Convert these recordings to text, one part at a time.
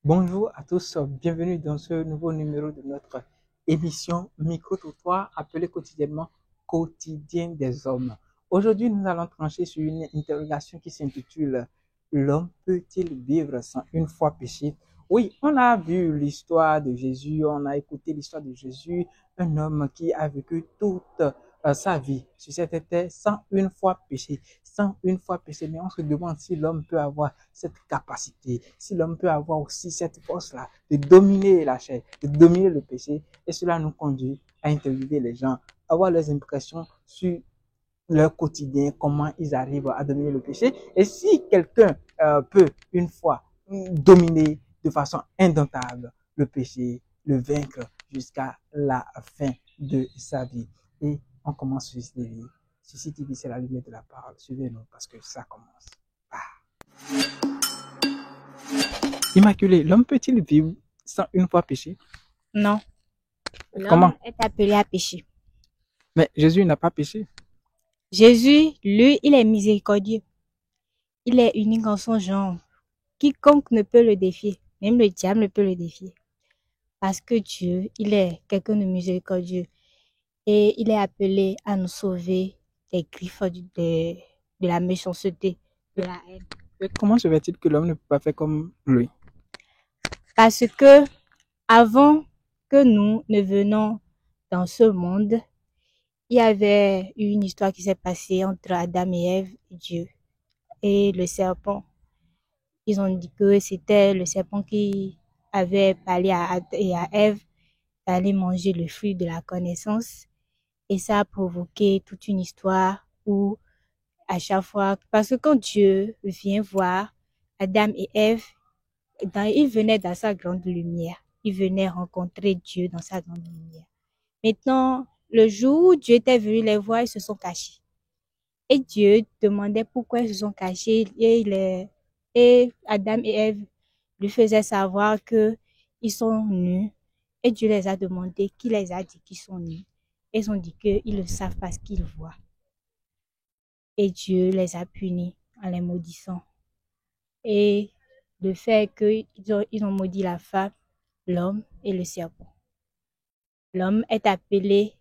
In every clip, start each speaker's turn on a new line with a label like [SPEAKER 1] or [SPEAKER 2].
[SPEAKER 1] Bonjour à tous, bienvenue dans ce nouveau numéro de notre émission Micro-trottoir appelée quotidiennement Quotidien des hommes. Aujourd'hui, nous allons trancher sur une interrogation qui s'intitule L'homme peut-il vivre sans une fois péché? Oui, on a vu l'histoire de Jésus, on a écouté l'histoire de Jésus, un homme qui a vécu toute sa vie sur cette terre sans une fois péché, sans une fois péché. Mais on se demande si l'homme peut avoir cette capacité, si l'homme peut avoir aussi cette force-là de dominer la chair, de dominer le péché. Et cela nous conduit à interviewer les gens, avoir leurs impressions sur leur quotidien, comment ils arrivent à dominer le péché. Et si quelqu'un peut une fois dominer de façon indomptable le péché, le vaincre jusqu'à la fin de sa vie. Et on commence sur CCTV. Sur CCTV, c'est la lumière de la parole. Suivez-nous parce que ça commence. Immaculé, l'homme peut-il vivre sans une fois péché?
[SPEAKER 2] Non.
[SPEAKER 1] Comment?
[SPEAKER 2] L'homme est appelé à pécher.
[SPEAKER 1] Mais Jésus n'a pas péché.
[SPEAKER 2] Jésus, lui, il est miséricordieux. Il est unique en son genre. Quiconque ne peut le défier. Même le diable ne peut le défier. Parce que Dieu, il est quelqu'un de miséricordieux. Et il est appelé à nous sauver des griffes de la méchanceté, de la haine.
[SPEAKER 1] Et comment se fait-il que l'homme ne peut pas faire comme lui?
[SPEAKER 2] Parce que avant que nous ne venions dans ce monde, il y avait eu une histoire qui s'est passée entre Adam et Ève et Dieu et le serpent. Ils ont dit que c'était le serpent qui avait parlé à Adam et à Ève d'aller manger le fruit de la connaissance. Et ça a provoqué toute une histoire où à chaque fois, parce que quand Dieu vient voir Adam et Ève, il venait dans sa grande lumière. Il venait rencontrer Dieu dans sa grande lumière. Maintenant, le jour où Dieu était venu les voir, ils se sont cachés. Et Dieu demandait pourquoi ils se sont cachés et Adam et Ève lui faisaient savoir que ils sont nus. Et Dieu les a demandé qui les a dit qu'ils sont nus. Et ils ont dit qu'ils ne savent pas ce qu'ils voient. Et Dieu les a punis en les maudissant. Et le fait qu'ils ont maudit la femme, l'homme et le serpent. L'homme est appelé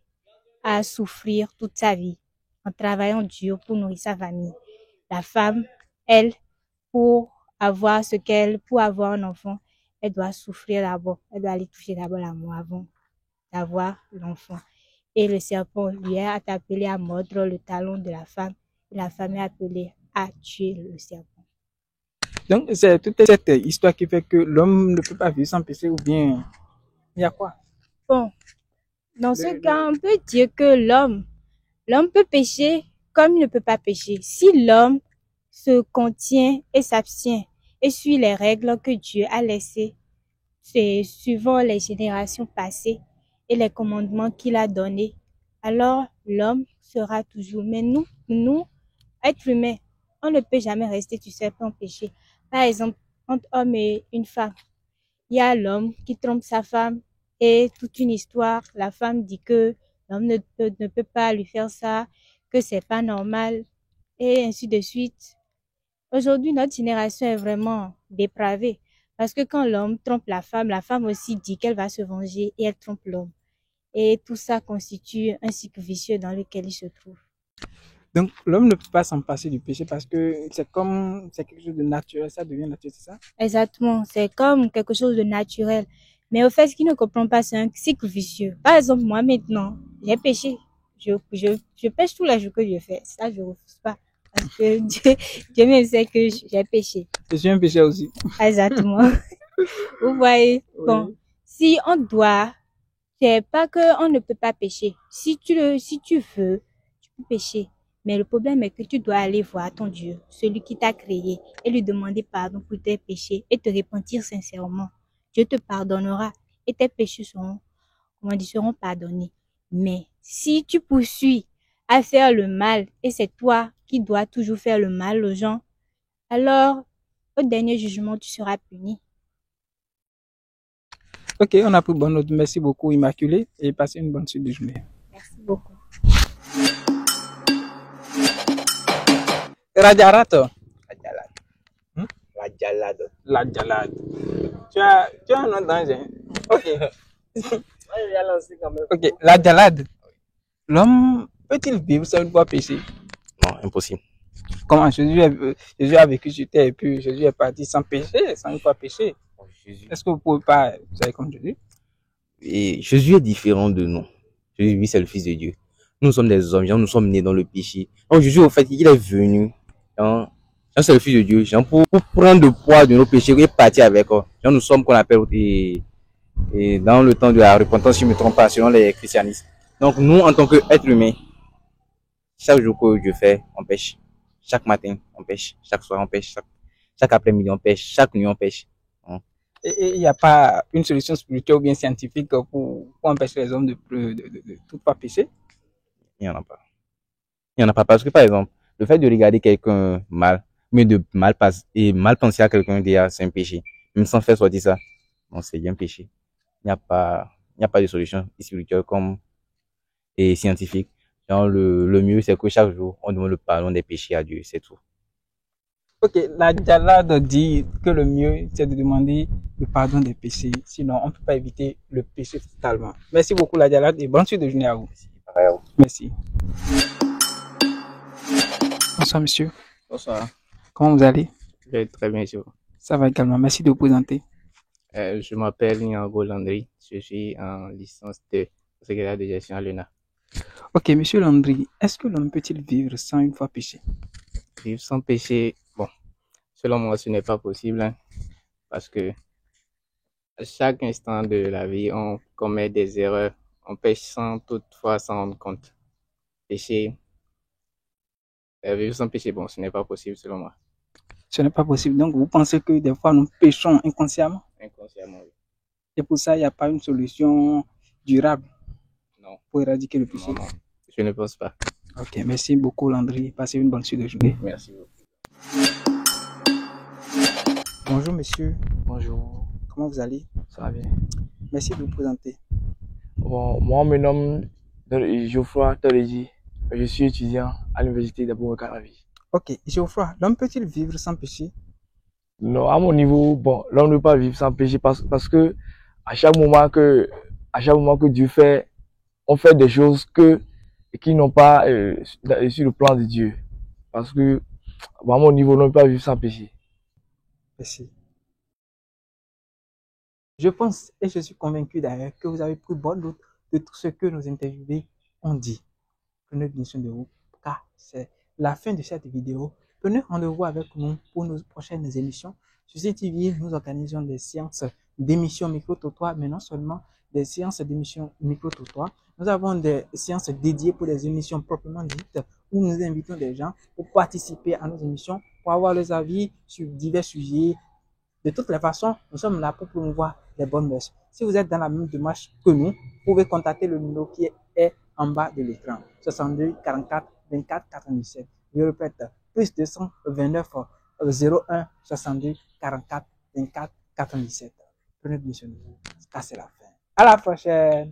[SPEAKER 2] à souffrir toute sa vie en travaillant dur pour nourrir sa famille. La femme, elle, pour avoir un enfant, elle doit souffrir d'abord. Elle doit aller toucher d'abord l'amour avant d'avoir l'enfant. Et le serpent, lui, est appelé à mordre le talon de la femme. Et la femme est appelée à tuer le serpent.
[SPEAKER 1] Donc, c'est toute cette histoire qui fait que l'homme ne peut pas vivre sans péché ou bien il y a quoi?
[SPEAKER 2] Bon, dans ce cas, on peut dire que l'homme peut pécher comme il ne peut pas pécher. Si l'homme se contient et s'abstient et suit les règles que Dieu a laissées, c'est suivant les générations passées et les commandements qu'il a donnés, alors l'homme sera toujours. Mais nous, êtres humains, on ne peut jamais rester tout seul en péché. Par exemple, entre homme et une femme, il y a l'homme qui trompe sa femme et toute une histoire. La femme dit que l'homme ne peut pas lui faire ça, que c'est pas normal et ainsi de suite. Aujourd'hui, notre génération est vraiment dépravée parce que quand l'homme trompe la femme aussi dit qu'elle va se venger et elle trompe l'homme. Et tout ça constitue un cycle vicieux dans lequel il se trouve.
[SPEAKER 1] Donc, l'homme ne peut pas s'en passer du péché parce que c'est quelque chose de naturel, ça devient naturel, c'est ça?
[SPEAKER 2] Exactement, c'est comme quelque chose de naturel. Mais au fait, ce qu'il ne comprend pas, c'est un cycle vicieux. Par exemple, moi maintenant, j'ai péché. Je pêche tous les jours que je fais. Ça, je ne refuse pas. Parce que Dieu même sait que j'ai péché.
[SPEAKER 1] Je suis un péché aussi.
[SPEAKER 2] Exactement. Vous voyez?
[SPEAKER 1] Oui.
[SPEAKER 2] Bon, si on doit, c'est pas que on ne peut pas pécher. Si tu veux, tu peux pécher. Mais le problème est que tu dois aller voir ton Dieu, celui qui t'a créé, et lui demander pardon pour tes péchés et te repentir sincèrement. Dieu te pardonnera et tes péchés seront pardonnés. Mais si tu poursuis à faire le mal et c'est toi qui dois toujours faire le mal aux gens, alors au dernier jugement, tu seras puni.
[SPEAKER 1] Ok, on a pris bonne note. Merci beaucoup, Immaculée, et passez une bonne suite de journée.
[SPEAKER 2] Merci beaucoup.
[SPEAKER 1] Rajarato.
[SPEAKER 3] La jalade.
[SPEAKER 1] La jalade. tu as un nom d'ange. Hein? Ok. Ok, la jalade. L'homme peut-il vivre sans une fois péché?
[SPEAKER 3] Non, impossible.
[SPEAKER 1] Comment Jésus a vécu sur terre et puis Jésus est parti sans péché, sans une fois péché. Est-ce que vous pouvez pas, vous savez, comme Jésus?
[SPEAKER 3] Et Jésus est différent de nous. Jésus, lui, c'est le Fils de Dieu. Nous sommes des hommes, genre, nous sommes nés dans le péché. Donc Jésus, au fait, il est venu. Genre, c'est le Fils de Dieu. Genre, pour prendre le poids de nos péchés et partir avec eux. Genre, nous sommes qu'on appelle et dans le temps de la repentance, si je ne me trompe pas, selon les christianistes. Donc nous, en tant qu'êtres humains, chaque jour que Dieu fait, on pêche. Chaque matin, on pêche. Chaque soir, on pêche. Chaque après-midi, on pêche. Chaque nuit, on pêche.
[SPEAKER 1] Et il n'y a pas une solution spirituelle ou bien scientifique pour empêcher les hommes de tout pas pécher?
[SPEAKER 3] Il n'y en a pas. Il n'y en a pas parce que, par exemple, le fait de regarder quelqu'un mal, mais de mal penser à quelqu'un déjà, c'est un péché. Même sans faire sortir ça, non, c'est bien péché. Il n'y a pas de solution spirituelle comme et scientifique. Genre, le mieux, c'est que chaque jour, on demande le pardon des péchés à Dieu, c'est tout.
[SPEAKER 1] Ok, la jalade dit que le mieux, c'est de demander le pardon des péchés. Sinon, on ne peut pas éviter le péché totalement. Merci beaucoup, la jalade, et bonne suite de journée à vous. Merci. Bonsoir, monsieur.
[SPEAKER 4] Bonsoir.
[SPEAKER 1] Comment vous allez?
[SPEAKER 4] Je vais très bien, sûr.
[SPEAKER 1] Ça va également. Merci de vous présenter.
[SPEAKER 4] Je m'appelle Niango Landry. Je suis en licence de secrétaire de gestion à l'ENA.
[SPEAKER 1] Ok, monsieur Landry, est-ce que l'homme peut-il vivre sans une fois péché?
[SPEAKER 4] Vivre sans péché, bon, selon moi, ce n'est pas possible, hein, parce que à chaque instant de la vie, on commet des erreurs. On pêche sans toutefois s'en rendre compte. Péché, vivre sans péché, bon, ce n'est pas possible selon moi.
[SPEAKER 1] Ce n'est pas possible. Donc, vous pensez que des fois, nous péchons inconsciemment?
[SPEAKER 4] Inconsciemment, oui.
[SPEAKER 1] Et pour ça, il n'y a pas une solution durable
[SPEAKER 4] Non.
[SPEAKER 1] Pour éradiquer le péché?
[SPEAKER 4] Non, je ne pense pas.
[SPEAKER 1] Ok, merci beaucoup, Landry. Passez une bonne suite de journée.
[SPEAKER 4] Merci beaucoup.
[SPEAKER 1] Bonjour, monsieur.
[SPEAKER 5] Bonjour,
[SPEAKER 1] Comment vous allez?
[SPEAKER 5] ça va bien.
[SPEAKER 1] Merci de vous présenter.
[SPEAKER 5] Bon, moi, je me nomme Geoffroy Tolédi. Je suis étudiant à l'université d'Abou-Mekaravi.
[SPEAKER 1] Ok, Geoffroy, l'homme peut-il vivre sans péché?
[SPEAKER 5] Non, à mon niveau, bon, l'homme ne peut pas vivre sans péché parce que à chaque moment que Dieu fait, on fait des choses qui n'ont pas sur le plan de Dieu. Parce que, bon, à mon niveau, l'homme ne peut pas vivre sans péché.
[SPEAKER 1] Merci. Je pense et je suis convaincu d'ailleurs que vous avez pris bonne note de tout ce que nos interviewés ont dit. Prenez bien soin de vous, car c'est la fin de cette vidéo. Prenez rendez-vous avec nous pour nos prochaines émissions. Sur CTV, nous organisons des séances d'émissions micro-trottoirs, mais non seulement des séances d'émissions micro-trottoirs. Nous avons des séances dédiées pour des émissions proprement dites, où nous invitons des gens pour participer à nos émissions, pour avoir leurs avis sur divers sujets. De toutes les façons, nous sommes là pour promouvoir les bonnes mœurs. Si vous êtes dans la même démarche que nous, vous pouvez contacter le numéro qui est en bas de l'écran. 62 44 24 97. Je répète, plus 229 01 62 44 24 97. Prenez bien soin de vous. Ça, c'est la fin. À la prochaine.